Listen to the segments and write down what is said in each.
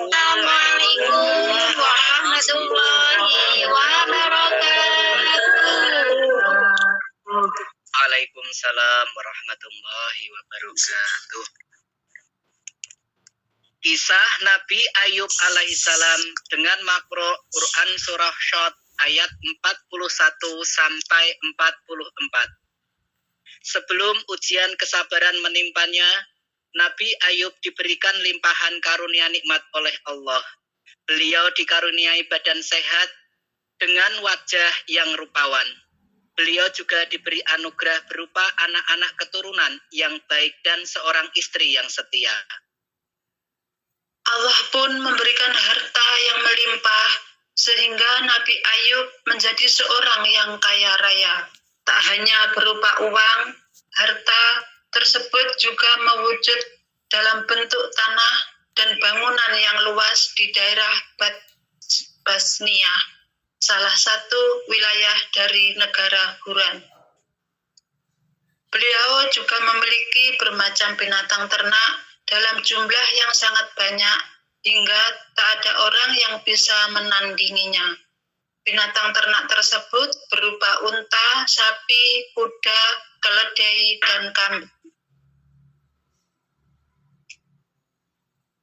Assalamualaikum warahmatullahi wabarakatuh. Waalaikumsalam warahmatullahi wabarakatuh. Kisah Nabi Ayub alaihissalam dengan makro Quran surah Shad ayat 41 sampai 44. Sebelum ujian kesabaran menimpanya, Nabi Ayub diberikan limpahan karunia nikmat oleh Allah. Beliau dikaruniai badan sehat dengan wajah yang rupawan. Beliau juga diberi anugerah berupa anak-anak keturunan yang baik dan seorang istri yang setia. Allah pun memberikan harta yang melimpah, sehingga Nabi Ayub menjadi seorang yang kaya raya. Tak hanya berupa uang, harta tersebut juga mewujud dalam bentuk tanah dan bangunan yang luas di daerah Basnia, salah satu wilayah dari negara Huran. Beliau juga memiliki bermacam binatang ternak dalam jumlah yang sangat banyak, hingga tak ada orang yang bisa menandinginya. Binatang ternak tersebut berupa unta, sapi, kuda, keledai, dan kambing.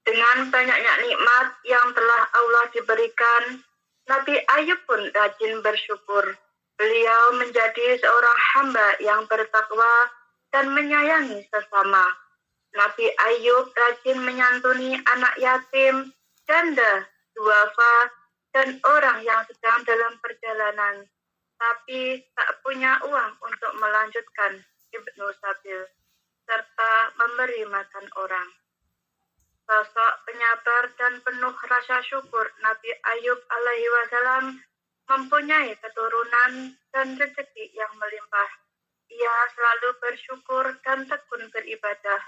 Dengan banyaknya nikmat yang telah Allah diberikan, Nabi Ayub pun rajin bersyukur. Beliau menjadi seorang hamba yang bertakwa dan menyayangi sesama. Nabi Ayub rajin menyantuni anak yatim, janda, duafa, dan orang yang sedang dalam perjalanan, tapi tak punya uang untuk melanjutkan Ibnu Sabil, serta memberi makan orang. Sosok penyabar dan penuh rasa syukur Nabi Ayub alaihi wasallam mempunyai keturunan dan rezeki yang melimpah. Ia selalu bersyukur dan tekun beribadah.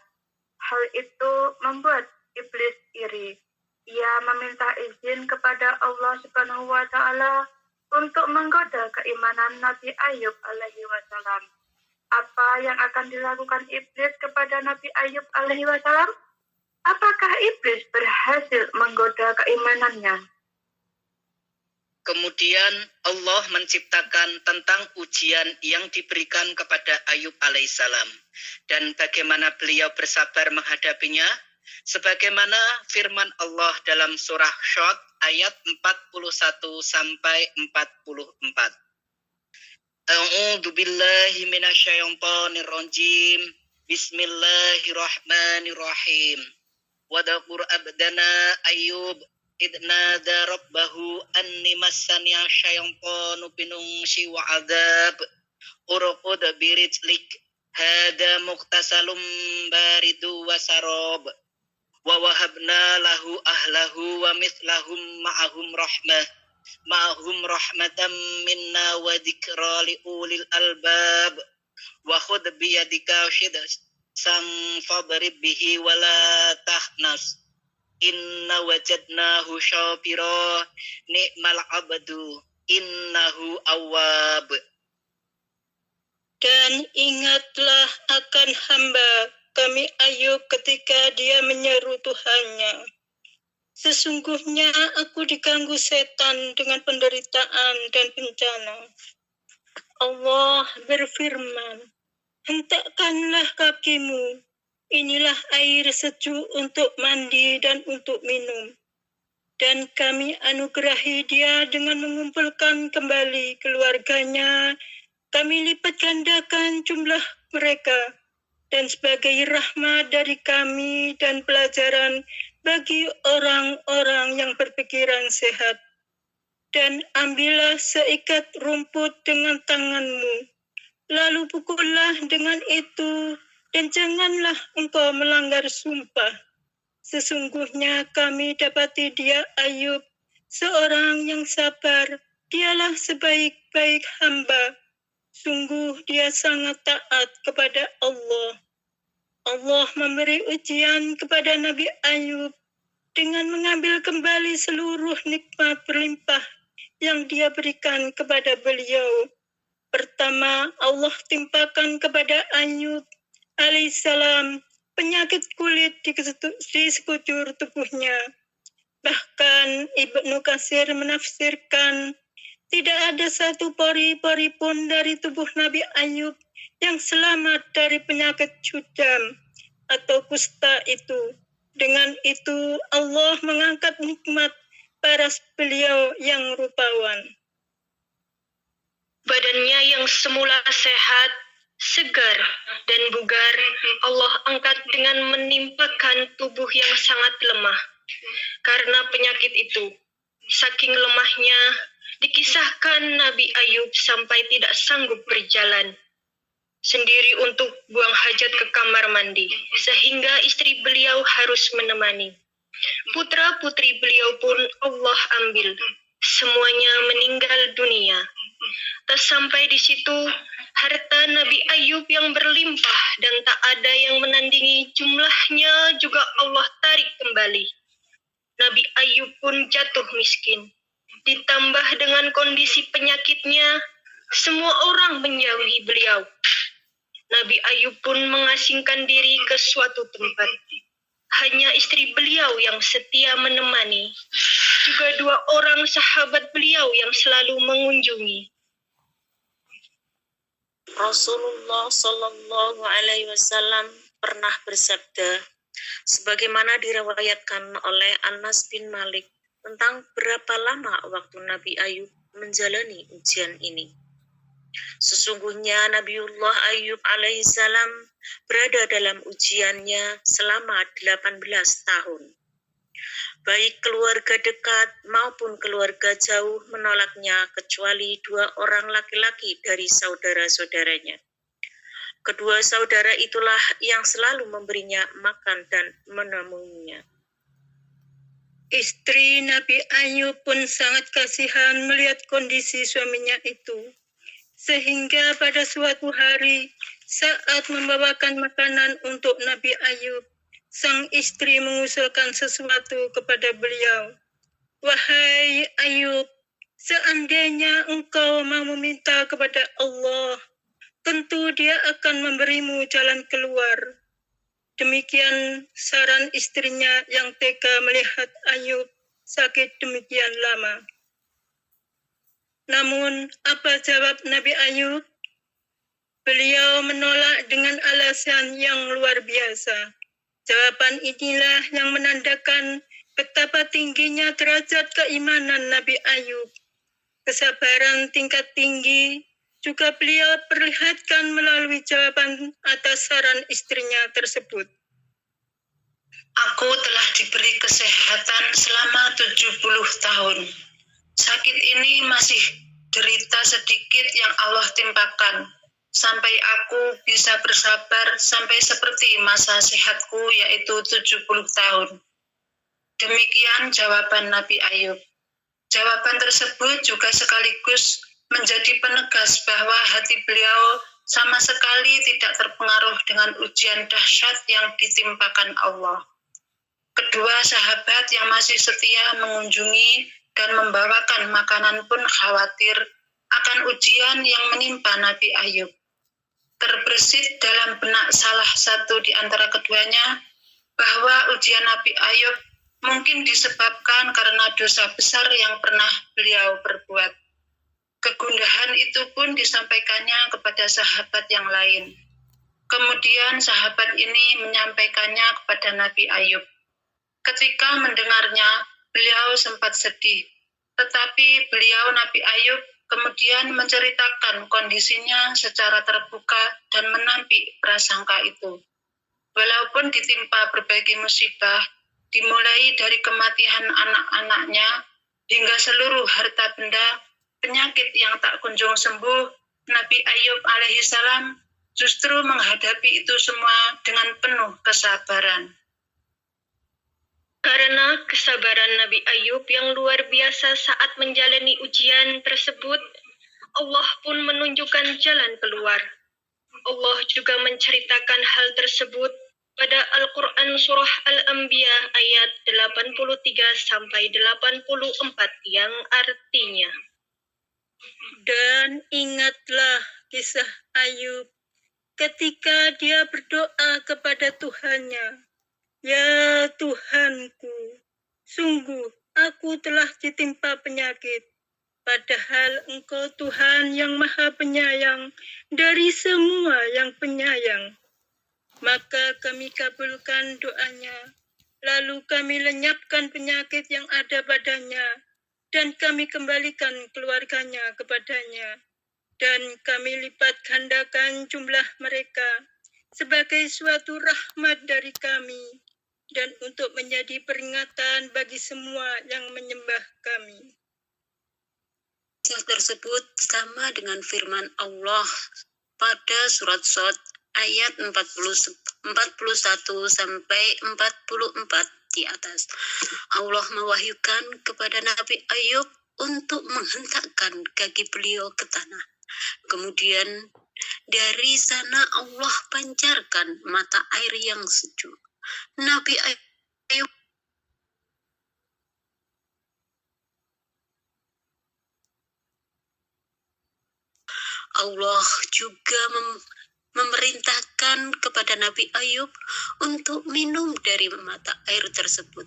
Hal itu membuat iblis iri. Ia meminta izin kepada Allah Subhanahu wa Ta'ala untuk menggoda keimanan Nabi Ayub alaihi wasallam. Apa yang akan dilakukan iblis kepada Nabi Ayub alaihi wasallam? Apakah iblis berhasil menggoda keimanannya? Kemudian Allah menciptakan tentang ujian yang diberikan kepada Ayub alaihissalam dan bagaimana beliau bersabar menghadapinya, sebagaimana firman Allah dalam surah Shad ayat 41 sampai 44. A'udzu billahi minasyaitonir rajim. Bismillahirrahmanirrahim. Wadhkur abdana Ayub idnada rabbahu anni massaniya syaitanu binungsi wa adzab urqud birijlik hada muqtasalum baridu wa sarab wa wahabna lahu ahlahu wa mithlahum ma'ahum rahmatan minna wa dzikra li ulil albab wa khudh bi yadika sang fadrib bihi wala tahnas inna wajadnahu syakira ni'mal abdu innahu awwab. Dan ingatlah akan hamba kami Ayub ketika dia menyeru Tuhannya. Sesungguhnya aku diganggu setan dengan penderitaan dan bencana. Allah berfirman, hentakkanlah kakimu, inilah air sejuk untuk mandi dan untuk minum. Dan kami anugerahi dia dengan mengumpulkan kembali keluarganya. Kami lipat gandakan jumlah mereka. Dan sebagai rahmat dari kami dan pelajaran bagi orang-orang yang berpikiran sehat. Dan ambillah seikat rumput dengan tanganmu. Lalu pukullah dengan itu, dan janganlah engkau melanggar sumpah. Sesungguhnya kami dapati dia Ayub, seorang yang sabar. Dialah sebaik-baik hamba. Sungguh dia sangat taat kepada Allah. Allah memberi ujian kepada Nabi Ayub dengan mengambil kembali seluruh nikmat berlimpah yang dia berikan kepada beliau. Pertama, Allah timpakan kepada Ayub alaihissalam penyakit kulit di sekujur tubuhnya. Bahkan Ibnu Katsir menafsirkan tidak ada satu pori-pori pun dari tubuh Nabi Ayub yang selamat dari penyakit judam atau kusta itu. Dengan itu Allah mengangkat nikmat paras beliau yang rupawan. Badannya yang semula sehat, segar, dan bugar, Allah angkat dengan menimpakan tubuh yang sangat lemah. Karena penyakit itu, saking lemahnya, dikisahkan Nabi Ayub sampai tidak sanggup berjalan sendiri untuk buang hajat ke kamar mandi, sehingga istri beliau harus menemani. Putra-putri beliau pun Allah ambil, semuanya meninggal dunia. Tak sampai di situ, harta Nabi Ayub yang berlimpah dan tak ada yang menandingi jumlahnya juga Allah tarik kembali. Nabi Ayub pun jatuh miskin. Ditambah dengan kondisi penyakitnya, semua orang menjauhi beliau. Nabi Ayub pun mengasingkan diri ke suatu tempat. Hanya istri beliau yang setia menemani. Juga 2 orang sahabat beliau yang selalu mengunjungi. Rasulullah Shallallahu Alaihi Wasallam pernah bersabda, sebagaimana diriwayatkan oleh Anas bin Malik tentang berapa lama waktu Nabi Ayub menjalani ujian ini. Sesungguhnya Nabiullah Ayub alaihissalam berada dalam ujiannya selama 18 tahun. Baik keluarga dekat maupun keluarga jauh menolaknya kecuali 2 orang laki-laki dari saudara-saudaranya. Kedua saudara itulah yang selalu memberinya makan dan menemuinya. Istri Nabi Ayub pun sangat kasihan melihat kondisi suaminya itu. Sehingga pada suatu hari saat membawakan makanan untuk Nabi Ayub, sang istri mengusulkan sesuatu kepada beliau. Wahai Ayub, seandainya engkau mau meminta kepada Allah, tentu Dia akan memberimu jalan keluar. Demikian saran istrinya yang tega melihat Ayub sakit demikian lama. Namun, apa jawab Nabi Ayub? Beliau menolak dengan alasan yang luar biasa. Jawaban inilah yang menandakan betapa tingginya derajat keimanan Nabi Ayub. Kesabaran tingkat tinggi juga beliau perlihatkan melalui jawaban atas saran istrinya tersebut. Aku telah diberi kesehatan selama 70 tahun. Sakit ini masih derita sedikit yang Allah timpakan, sampai aku bisa bersabar sampai seperti masa sehatku yaitu 70 tahun. Demikian jawaban Nabi Ayub. Jawaban tersebut juga sekaligus menjadi penegas bahwa hati beliau sama sekali tidak terpengaruh dengan ujian dahsyat yang ditimpakan Allah. Kedua sahabat yang masih setia mengunjungi dan membawakan makanan pun khawatir akan ujian yang menimpa Nabi Ayub. Terbersit dalam benak salah satu di antara keduanya bahwa ujian Nabi Ayub mungkin disebabkan karena dosa besar yang pernah beliau perbuat. Kegundahan itu pun disampaikannya kepada sahabat yang lain. Kemudian sahabat ini menyampaikannya kepada Nabi Ayub. Ketika mendengarnya, beliau sempat sedih. Tetapi beliau Nabi Ayub kemudian menceritakan kondisinya secara terbuka dan menampik prasangka itu. Walaupun ditimpa berbagai musibah, dimulai dari kematian anak-anaknya hingga seluruh harta benda, penyakit yang tak kunjung sembuh, Nabi Ayub alaihissalam justru menghadapi itu semua dengan penuh kesabaran. Karena kesabaran Nabi Ayub yang luar biasa saat menjalani ujian tersebut, Allah pun menunjukkan jalan keluar. Allah juga menceritakan hal tersebut pada Al-Quran Surah Al-Anbiya ayat 83-84 yang artinya, Dan ingatlah kisah Ayub ketika dia berdoa kepada Tuhannya, Ya Tuhanku, Sungguh, aku telah ditimpa penyakit. Padahal Engkau Tuhan yang Maha Penyayang dari semua yang penyayang. Maka kami kabulkan doanya, lalu kami lenyapkan penyakit yang ada padanya, dan kami kembalikan keluarganya kepadanya, dan kami lipat gandakan jumlah mereka sebagai suatu rahmat dari kami, dan untuk menjadi peringatan bagi semua yang menyembah kami. Kisah tersebut sama dengan firman Allah pada surat Shad ayat 41 sampai 44 di atas. Allah mewahyukan kepada Nabi Ayub untuk menghentakkan kaki beliau ke tanah. Kemudian dari sana Allah pancarkan mata air yang sejuk. Nabi Ayub Allah juga memerintahkan kepada Nabi Ayub untuk minum dari mata air tersebut.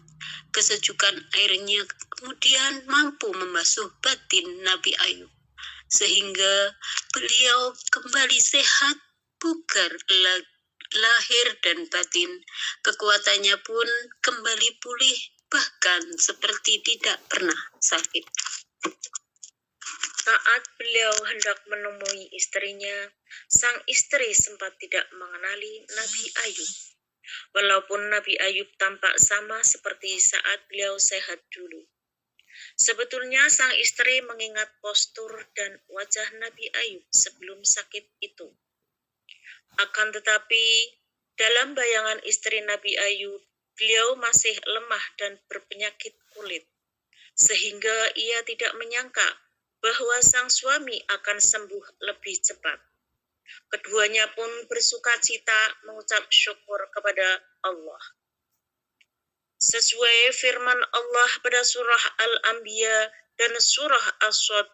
Kesejukan airnya kemudian mampu membasuh batin Nabi Ayub, sehingga beliau kembali sehat, bugar lahir dan batin. Kekuatannya pun kembali pulih, bahkan seperti tidak pernah sakit. Saat beliau hendak menemui istrinya, sang istri sempat tidak mengenali Nabi Ayub. Walaupun Nabi Ayub tampak sama seperti saat beliau sehat dulu. Sebetulnya sang istri mengingat postur dan wajah Nabi Ayub sebelum sakit itu. Akan tetapi, dalam bayangan istri Nabi Ayub, beliau masih lemah dan berpenyakit kulit, sehingga ia tidak menyangka bahwa sang suami akan sembuh lebih cepat. Keduanya pun bersukacita mengucap syukur kepada Allah. Sesuai firman Allah pada surah Al-Anbiya dan surah As-Shad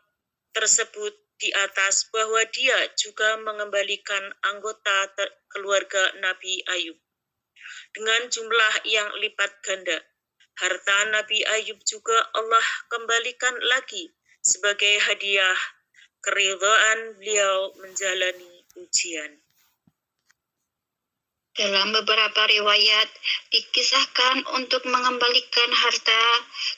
tersebut di atas, bahwa dia juga mengembalikan anggota keluarga Nabi Ayub dengan jumlah yang lipat ganda. Harta Nabi Ayub juga Allah kembalikan lagi sebagai hadiah keridhaan beliau menjalani ujian. Dalam beberapa riwayat dikisahkan untuk mengembalikan harta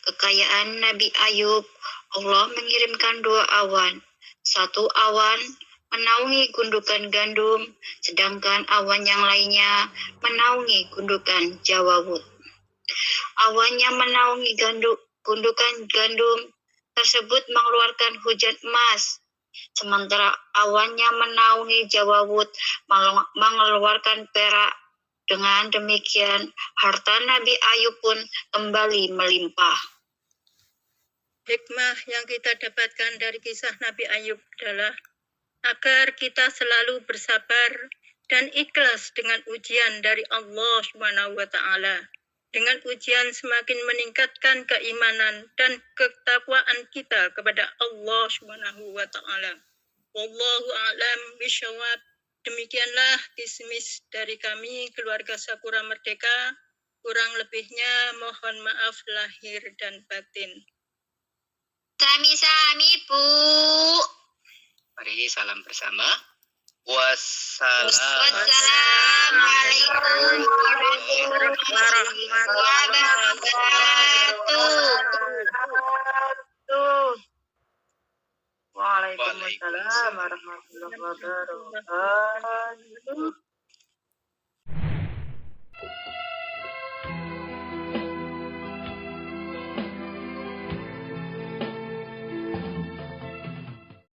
kekayaan Nabi Ayub, Allah mengirimkan 2 awan. Satu awan menaungi gundukan gandum, sedangkan awan yang lainnya menaungi gundukan jawawut. Awan yang menaungi gundukan gandum tersebut mengeluarkan hujan emas, sementara awan yang menaungi jawawut mengeluarkan perak. Dengan demikian, harta Nabi Ayub pun kembali melimpah. Hikmah yang kita dapatkan dari kisah Nabi Ayub adalah agar kita selalu bersabar dan ikhlas dengan ujian dari Allah SWT. Dengan ujian semakin meningkatkan keimanan dan ketakwaan kita kepada Allah SWT. Wallahu a'lam bishawab. Demikianlah kismis dari kami, keluarga Sakura Merdeka. Kurang lebihnya mohon maaf lahir dan batin. Sami-sami, Bu. Mari salam bersama. Wassalamualaikum warahmatullahi wabarakatuh. Waalaikumsalam warahmatullahi wabarakatuh.